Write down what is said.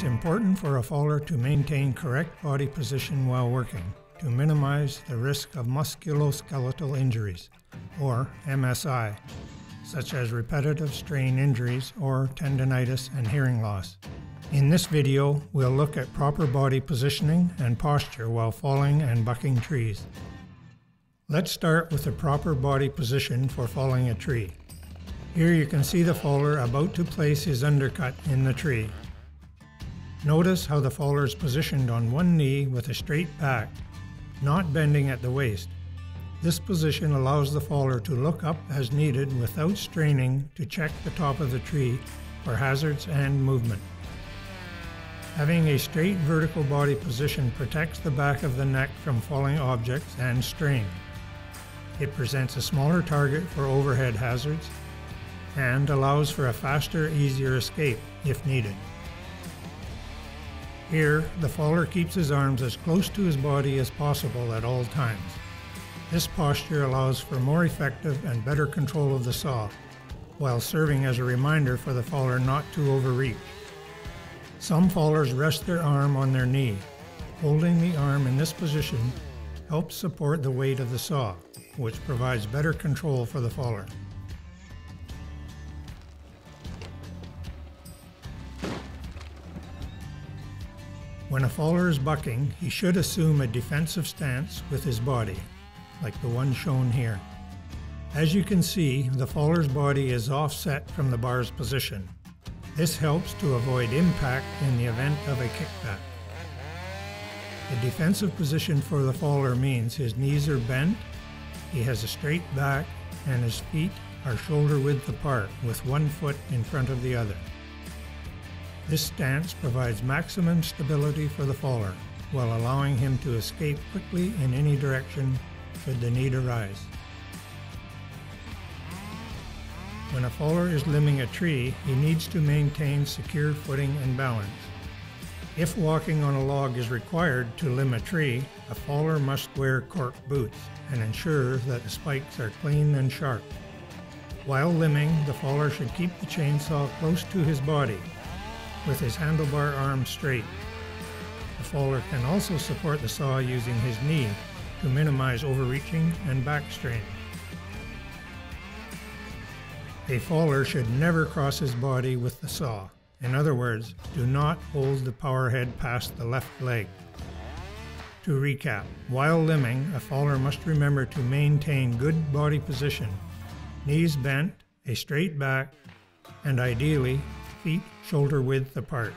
important for a faller to maintain correct body position while working to minimize the risk of musculoskeletal injuries, or MSI, such as repetitive strain injuries or tendinitis and hearing loss. In this video, we'll look at proper body positioning and posture while falling and bucking trees. Let's start with the proper body position for falling a tree. Here you can see the faller about to place his undercut in the tree. Notice how the faller is positioned on one knee with a straight back, not bending at the waist. This position allows the faller to look up as needed without straining to check the top of the tree for hazards and movement. Having a straight vertical body position protects the back of the neck from falling objects and strain. It presents a smaller target for overhead hazards and allows for a faster, easier escape if needed. Here, the faller keeps his arms as close to his body as possible at all times. This posture allows for more effective and better control of the saw, while serving as a reminder for the faller not to overreach. Some fallers rest their arm on their knee. Holding the arm in this position helps support the weight of the saw, which provides better control for the faller. When a faller is bucking, he should assume a defensive stance with his body, like the one shown here. As you can see, the faller's body is offset from the bar's position. This helps to avoid impact in the event of a kickback. The defensive position for the faller means his knees are bent, he has a straight back, and his feet are shoulder width apart with one foot in front of the other. This stance provides maximum stability for the faller while allowing him to escape quickly in any direction should the need arise. When a faller is limbing a tree, he needs to maintain secure footing and balance. If walking on a log is required to limb a tree, a faller must wear cork boots and ensure that the spikes are clean and sharp. While limbing, the faller should keep the chainsaw close to his body, with his handlebar arm straight. The faller can also support the saw using his knee to minimize overreaching and back strain. A faller should never cross his body with the saw. In other words, do not hold the power head past the left leg. To recap, while limbing, a faller must remember to maintain good body position, knees bent, a straight back, and ideally, feet shoulder width apart.